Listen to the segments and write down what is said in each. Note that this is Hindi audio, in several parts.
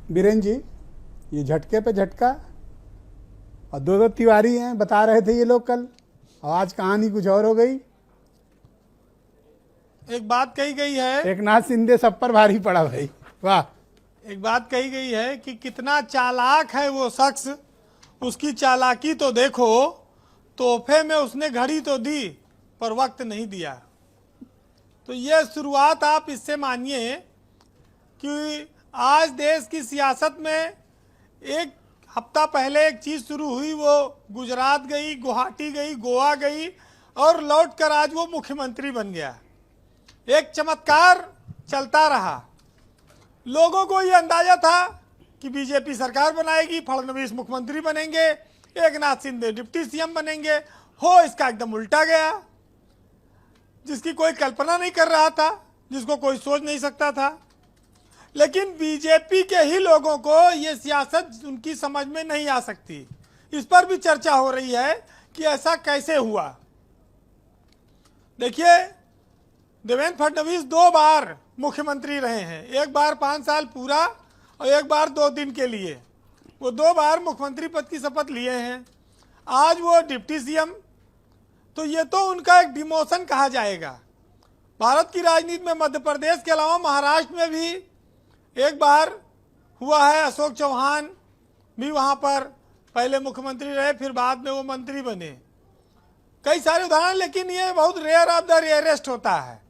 बीरेन जी, ये झटके पे झटका और दो तिवारी हैं, बता रहे थे ये लोग कल, और आज कहानी कुछ और हो गई। एक बात कही गई है, एक नाथ शिंदे सब पर भारी पड़ा भाई, वाह। एक बात कही गई है कि कितना चालाक है वो शख्स, उसकी चालाकी तो देखो, तोहफे में उसने घड़ी तो दी पर वक्त नहीं दिया। तो ये शुरुआत आप इससे मानिए कि आज देश की सियासत में एक हफ्ता पहले एक चीज़ शुरू हुई, वो गुजरात गई, गुवाहाटी गई, गोवा गई और लौटकर आज वो मुख्यमंत्री बन गया। एक चमत्कार चलता रहा। लोगों को ये अंदाजा था कि बीजेपी सरकार बनाएगी, फडणवीस मुख्यमंत्री बनेंगे, एकनाथ शिंदे डिप्टी सीएम बनेंगे। हो इसका एकदम उल्टा गया, जिसकी कोई कल्पना नहीं कर रहा था, जिसको कोई सोच नहीं सकता था। लेकिन बीजेपी के ही लोगों को ये सियासत उनकी समझ में नहीं आ सकती। इस पर भी चर्चा हो रही है कि ऐसा कैसे हुआ। देखिए, देवेंद्र फडणवीस 2 बार मुख्यमंत्री रहे हैं, एक बार 5 साल पूरा और एक बार 2 दिन के लिए। वो 2 बार मुख्यमंत्री पद की शपथ लिए हैं। आज वो डिप्टी सीएम, तो ये तो उनका एक डिमोशन कहा जाएगा। भारत की राजनीति में मध्य प्रदेश के अलावा महाराष्ट्र में भी एक बार हुआ है। अशोक चौहान भी वहाँ पर पहले मुख्यमंत्री रहे, फिर बाद में वो मंत्री बने। कई सारे उदाहरण, लेकिन ये बहुत रेयर ऑफ द रेयरेस्ट होता है।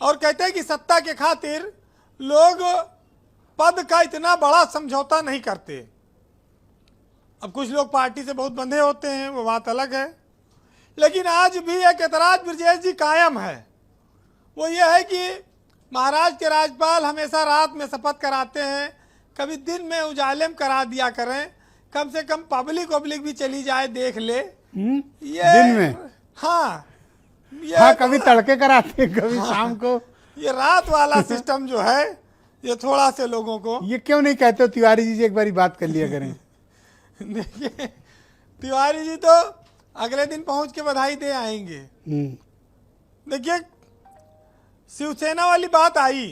और कहते हैं कि सत्ता के खातिर लोग पद का इतना बड़ा समझौता नहीं करते। अब कुछ लोग पार्टी से बहुत बंधे होते हैं, वो बात अलग है। लेकिन आज भी एक ऐतराज ब्रजेश जी कायम है, वो ये है कि महाराष्ट्र के राज्यपाल हमेशा रात में शपथ कराते हैं, कभी दिन में उजाले में करा दिया करें, कम से कम पब्लिक भी चली जाए देख ले। ये दिन में, हाँ, ये हाँ, कभी तड़के कराते हैं, कभी शाम को। ये रात वाला सिस्टम जो है, ये थोड़ा से लोगों को, ये क्यों नहीं कहते हो तिवारी जी एक बारी बात कर लिया करें। देखिए, तिवारी जी तो अगले दिन पहुंच के बधाई दे आएंगे। देखिए, शिवसेना वाली बात आई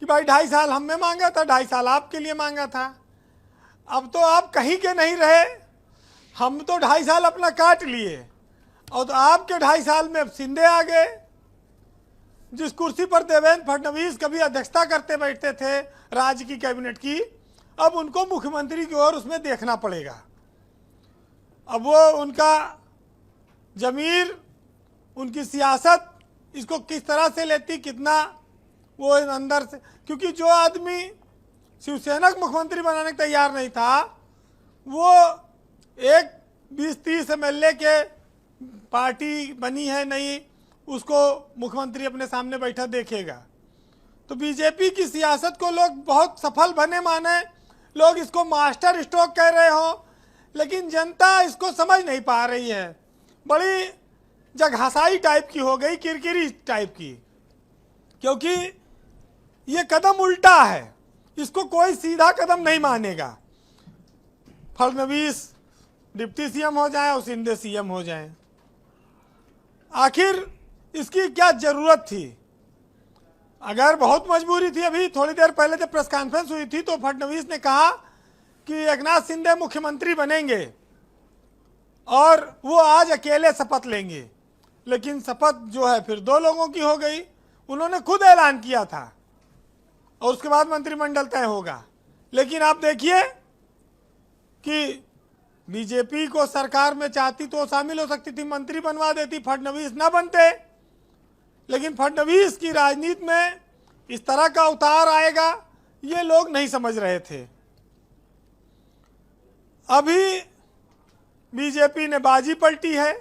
कि भाई 2.5 साल हमने मांगा था, 2.5 साल आपके लिए मांगा था। अब तो आप कहीं के नहीं रहे, हम तो 2.5 साल अपना काट लिए, और तो आपके 2.5 साल में अब शिंदे आ गए। जिस कुर्सी पर देवेंद्र फडणवीस कभी अध्यक्षता करते बैठते थे राज्य की कैबिनेट की, अब उनको मुख्यमंत्री की ओर उसमें देखना पड़ेगा। अब वो उनका जमीर, उनकी सियासत इसको किस तरह से लेती, कितना वो अंदर से, क्योंकि जो आदमी शिवसेना को मुख्यमंत्री बनाने को तैयार नहीं था, वो एक 20-30 MLA के पार्टी बनी है नहीं, उसको मुख्यमंत्री अपने सामने बैठा देखेगा। तो बीजेपी की सियासत को लोग बहुत सफल बने माने, लोग इसको मास्टर स्ट्रोक कह रहे हो, लेकिन जनता इसको समझ नहीं पा रही है। बड़ी जगहसाई टाइप की हो गई, किरकिरी टाइप की, क्योंकि ये कदम उल्टा है, इसको कोई सीधा कदम नहीं मानेगा। फडणवीस डिप्टी सीएम हो जाए और शिंदे सीएम हो जाए, आखिर इसकी क्या जरूरत थी? अगर बहुत मजबूरी थी, अभी थोड़ी देर पहले जब प्रेस कॉन्फ्रेंस हुई थी तो फडणवीस ने कहा कि एकनाथ शिंदे मुख्यमंत्री बनेंगे और वो आज अकेले शपथ लेंगे। लेकिन शपथ जो है फिर 2 लोगों की हो गई। उन्होंने खुद ऐलान किया था और उसके बाद मंत्रिमंडल तय होगा। लेकिन आप देखिए कि बीजेपी को सरकार में चाहती तो शामिल हो सकती थी, मंत्री बनवा देती, फडणवीस ना बनते। लेकिन फडणवीस की राजनीति में इस तरह का उतार आएगा, ये लोग नहीं समझ रहे थे। अभी बीजेपी ने बाजी पलटी है,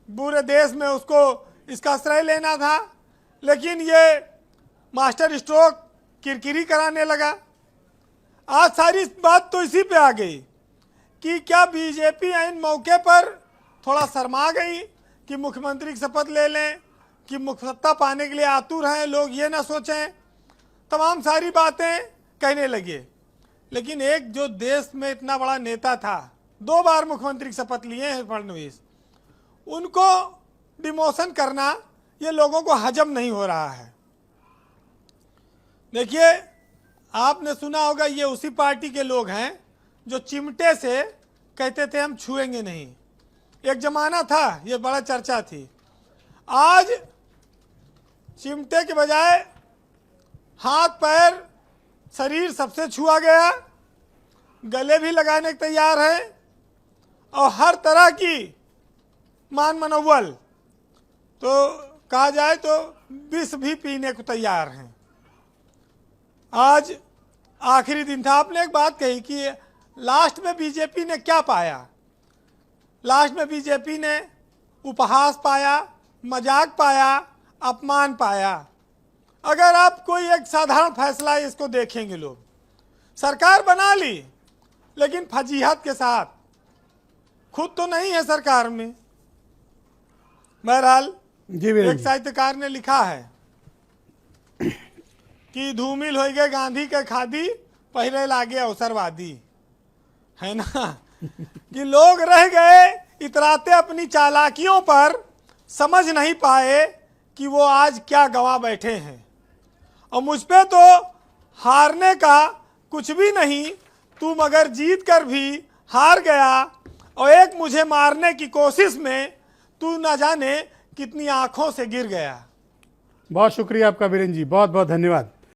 पूरे देश में उसको इसका श्रेय लेना था, लेकिन ये मास्टर स्ट्रोक किरकिरी कराने लगा। आज सारी बात तो इसी पे आ गई कि क्या बीजेपी इन मौके पर थोड़ा शर्मा गई कि मुख्यमंत्री की शपथ ले लें, कि मुख्य सत्ता पाने के लिए आतुर हैं लोग, ये ना सोचें, तमाम सारी बातें कहने लगे। लेकिन एक जो देश में इतना बड़ा नेता था, 2 बार मुख्यमंत्री की शपथ लिए हैं फडणवीस, उनको डिमोशन करना ये लोगों को हजम नहीं हो रहा है। देखिए, आपने सुना होगा ये उसी पार्टी के लोग हैं जो चिमटे से कहते थे हम छुएंगे नहीं। एक जमाना था, ये बड़ा चर्चा थी। आज चिमटे के बजाय हाथ पैर शरीर सबसे छुआ गया, गले भी लगाने को तैयार है और हर तरह की मान मनोबल तो कहा जाए तो विष भी पीने को तैयार हैं। आज आखिरी दिन था। आपने एक बात कही कि लास्ट में बीजेपी ने क्या पाया। लास्ट में बीजेपी ने उपहास पाया, मजाक पाया, अपमान पाया। अगर आप कोई एक साधारण फैसला है, इसको देखेंगे लोग, सरकार बना ली लेकिन फजीहत के साथ, खुद तो नहीं है सरकार में। बहरहाल जी वीरेंद्र एक जी। साहित्यकार ने लिखा है कि धूमिल हो गए गांधी के खादी, पहले लागे अवसरवादी, है ना। कि लोग रह गए इतराते अपनी चालाकियों पर, समझ नहीं पाए कि वो आज क्या गवा बैठे हैं। और मुझ पे तो हारने का कुछ भी नहीं, तू मगर जीत कर भी हार गया और एक मुझे मारने की कोशिश में तू न जाने कितनी आंखों से गिर गया। बहुत शुक्रिया आपका वीरेंद्र जी, बहुत बहुत धन्यवाद।